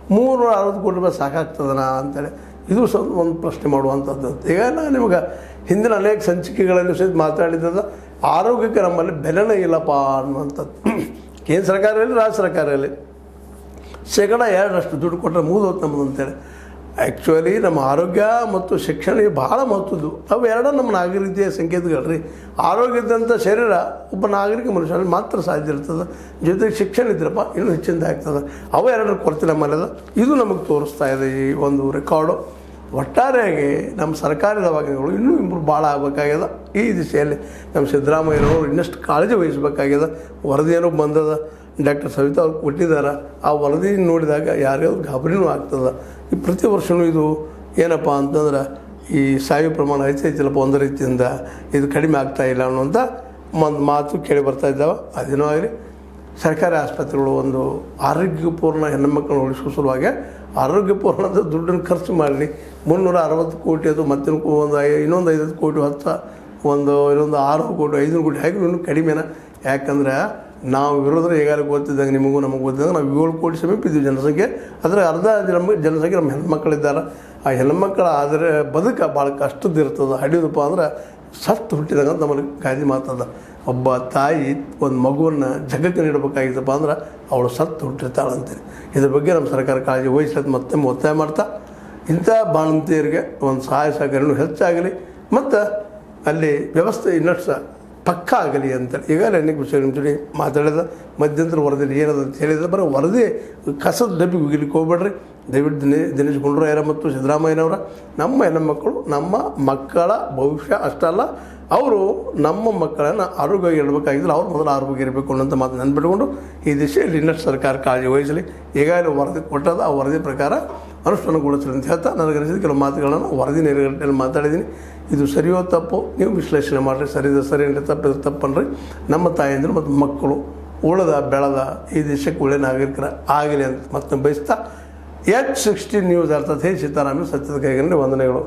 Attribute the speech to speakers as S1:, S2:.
S1: ₹360 ಕೋಟಿ ಸಾಕಾಗ್ತದನ ಅಂತೇಳಿ ಇದು ಒಂದು ಪ್ರಶ್ನೆ ಮಾಡುವಂಥದ್ದು. ಈಗ ನಾನು ನಿಮಗೆ ಹಿಂದಿನ ಅನೇಕ ಸಂಚಿಕೆಗಳಲ್ಲಿ ಸಹಿತ ಮಾತಾಡಿದ್ದದ ಆರೋಗ್ಯಕ್ಕೆ ನಮ್ಮಲ್ಲಿ ಬೆಲೆನೇ ಇಲ್ಲಪ್ಪ ಅನ್ನುವಂಥದ್ದು. ಕೇಂದ್ರ ಸರ್ಕಾರ ಇರಲಿ ರಾಜ್ಯ ಸರ್ಕಾರ ಇರಲಿ %2 ದುಡ್ಡು ಕೊಟ್ಟರೆ ಮುಗಿದೋತು ನಮ್ಮದು ಅಂತೇಳಿ. ಆ್ಯಕ್ಚುಲಿ ನಮ್ಮ ಆರೋಗ್ಯ ಮತ್ತು ಶಿಕ್ಷಣ ಭಾಳ ಮಹತ್ವದ್ದು. ಅವು ಎರಡೂ ನಮ್ಮ ನಾಗರಿಕತೆಯ ಸಂಕೇತಗಳು ರೀ. ಆರೋಗ್ಯದಂಥ ಶರೀರ ಒಬ್ಬ ನಾಗರಿಕ ಮನುಷ್ಯನಲ್ಲಿ ಮಾತ್ರ ಸಾಧ್ಯ ಇರ್ತದೆ. ಜೊತೆಗೆ ಶಿಕ್ಷಣ ಇದ್ರಪ್ಪ ಇನ್ನೂ ಹೆಚ್ಚಿಂದ ಆಗ್ತದೆ. ಅವು ಎರಡರ ಕೊರತೆ ನಮ್ಮಲ್ಲಿದೆ. ಇದು ನಮಗೆ ತೋರಿಸ್ತಾ ಇದೆ ಈ ಒಂದು ರೆಕಾರ್ಡು. ಒಟ್ಟಾರೆಯಾಗಿ ನಮ್ಮ ಸರ್ಕಾರಿ ದವಾಖಾನೆಗಳು ಇನ್ನೂ ಇಂಪ್ರೂವ್ ಭಾಳ ಆಗಬೇಕಾಗ್ಯದ. ಈ ದಿಶೆಯಲ್ಲಿ ನಮ್ಮ ಸಿದ್ದರಾಮಯ್ಯನವರು ಇನ್ನಷ್ಟು ಕಾಳಜಿ ವಹಿಸಬೇಕಾಗ್ಯದ. ವರದಿ ಏನೋ ಬಂದದ, ಡಾಕ್ಟರ್ ಸವಿತಾ ಅವ್ರು ಕೊಟ್ಟಿದ್ದಾರೆ. ಆ ವರದಿ ನೋಡಿದಾಗ ಯಾರ್ಯಾವ್ದು ಗಾಬರಿನೂ ಆಗ್ತದೆ. ಈ ಪ್ರತಿ ವರ್ಷವೂ ಇದು ಏನಪ್ಪ ಅಂತಂದ್ರೆ ಈ ಸಾವು ಪ್ರಮಾಣ ಹೆಚ್ಚೈತಿಲ್ಲಪ್ಪ ಒಂದು ರೀತಿಯಿಂದ ಇದು ಕಡಿಮೆ ಆಗ್ತಾಯಿಲ್ಲ ಅನ್ನುವಂಥ ಒಂದು ಮಾತು ಕೇಳಿ ಬರ್ತಾ ಇದ್ದಾವೆ. ಅದೇನೋ ಆಗಲಿ, ಸರ್ಕಾರಿ ಆಸ್ಪತ್ರೆಗಳು ಒಂದು ಆರೋಗ್ಯಪೂರ್ಣ ಹೆಣ್ಣುಮಕ್ಕಳನ್ನು ಉಳಿಸುವ ಸಲುವಾಗಿ ಆರೋಗ್ಯಪೂರ್ಣದ ದುಡ್ಡನ್ನು ಖರ್ಚು ಮಾಡಲಿ. 360 ಕೋಟಿ ಅದು ಮತ್ತೆ ಇನ್ನೊಂದು 50 ಕೋಟಿ ಇನ್ನೊಂದು 6 ಕೋಟಿ 5 ಕೋಟಿ ಹಾಗೆ ಇನ್ನೂ ಕಡಿಮೆನ. ಯಾಕಂದ್ರೆ ನಾವು ಇರೋದ್ರೆ ಈಗಾಗಲೇ ಗೊತ್ತಿದ್ದಂಗೆ ನಿಮಗೂ ನಮಗೆ ಗೊತ್ತಿದ್ದಂಗೆ ನಾವು 7 ಕೋಟಿ ಸಮೀಪ ಇದ್ದೀವಿ ಜನಸಂಖ್ಯೆ. ಅದರ ಅರ್ಧ ಜನಸಂಖ್ಯೆ ನಮ್ಮ ಹೆಣ್ಮಕ್ಳಿದ್ದಾರೆ. ಆ ಹೆಣ್ಮಕ್ಳು ಆದರೆ ಬದುಕು ಭಾಳ ಕಷ್ಟದಿರ್ತದೆ. ಹಡಿಯೋದಪ್ಪ ಅಂದ್ರೆ ಸತ್ತು ಹುಟ್ಟಿದಾಗ ನಮ್ಮಲ್ಲಿ ಗಾದಿ ಮಾತದ. ಒಬ್ಬ ತಾಯಿ ಒಂದು ಮಗುವನ್ನು ಜಗಕ್ಕೆ ನೀಡಬೇಕಾಗಿತ್ತಪ್ಪ ಅಂದ್ರೆ ಅವಳು ಸತ್ತು ಹುಟ್ಟಿರ್ತಾಳಂತೇಳಿ. ಇದ್ರ ಬಗ್ಗೆ ನಮ್ಮ ಸರ್ಕಾರ ಕಾಳಜಿ ವಹಿಸೋದು ಮತ್ತೆ ಒತ್ತಾಯ ಮಾಡ್ತಾ ಇಂಥ ಬಾಣಂತಿಯರಿಗೆ ಒಂದು ಸಹಾಯ ಸಹಕಾರನೂ ಹೆಚ್ಚಾಗಲಿ ಮತ್ತು ಅಲ್ಲಿ ವ್ಯವಸ್ಥೆ ಇನ್ನಷ್ಟು ಪಕ್ಕ ಆಗಲಿ ಅಂತೇಳಿ ಈಗಾಗಲೇ ಅನೇಕ ವಿಷಯ ನಿಮ್ಮ ಜೊತೆ ಮಾತಾಡಿದ. ಮಧ್ಯಂತರ ವರದಿಯಲ್ಲಿ ಏನದ ಅಂತ ಹೇಳಿದ್ರೆ ಬರೋ ವರದಿ ಕಸದ ಡಬ್ಬಿಗೆ ಹೋಗ್ಲಿಕ್ಕೆ ಹೋಗ್ಬೇಡ್ರಿ. ದಯವಿಟ್ಟು ದಿನೇಶ್ ಗುಂಡೂರಾವ್ ಮತ್ತು ಸಿದ್ದರಾಮಯ್ಯನವರ ನಮ್ಮ ಹೆಣ್ಣುಮಕ್ಕಳು ನಮ್ಮ ಮಕ್ಕಳ ಭವಿಷ್ಯ ಅಷ್ಟಲ್ಲ, ಅವರು ನಮ್ಮ ಮಕ್ಕಳನ್ನು ಆರೋಗ್ಯವಾಗಿ ಇಡಬೇಕಾಗಿದ್ದರೆ ಅವ್ರು ಮೊದಲು ಆರೋಗ್ಯ ಇರಬೇಕು ಅನ್ನೋಂಥ ಮಾತು ನೆನ್ಪಿಟ್ಕೊಂಡು ಈ ದಿಶೆಯಲ್ಲಿ ಇನ್ನಷ್ಟು ಸರ್ಕಾರ ಕಾಳಜಿ ವಹಿಸಲಿ. ಈಗಾಗಲೇ ವರದಿ ಕೊಟ್ಟದ ಆ ವರದಿ ಪ್ರಕಾರ ಅನುಷ್ಠಾನಗೊಳಿಸಲಿ ಅಂತ ಹೇಳ್ತಾ ನನಗೆ ಅನಿಸಿದ ಕೆಲವು ಮಾತುಗಳನ್ನು ವರದಿ ನೆಲೆಗಟ್ಟಲ್ಲಿ ಮಾತಾಡಿದ್ದೀನಿ. ಇದು ಸರಿಯೋ ತಪ್ಪು ನೀವು ವಿಶ್ಲೇಷಣೆ ಮಾಡಿರಿ. ಸರಿ ತಪ್ಪಿದ್ರೆ ತಪ್ಪನ್ರಿ. ನಮ್ಮ ತಾಯಂದಿರು ಮತ್ತು ಮಕ್ಕಳು ಉಳಿದ ಬೆಳೆದ ಈ ದೇಶಕ್ಕೆ ಒಳ್ಳೆಯ ನಾಗರಿಕರ ಆಗಲಿ ಅಂತ ಮತ್ತೆ ಬಯಸ್ತಾ H16 ನ್ಯೂಸ್ ಅರ್ಥಾತ್ ಹೇ ಸೀತಾರಾಮ ಸತ್ಯದ ಕೈಗಂಡೆ ವಂದನೆಗಳು.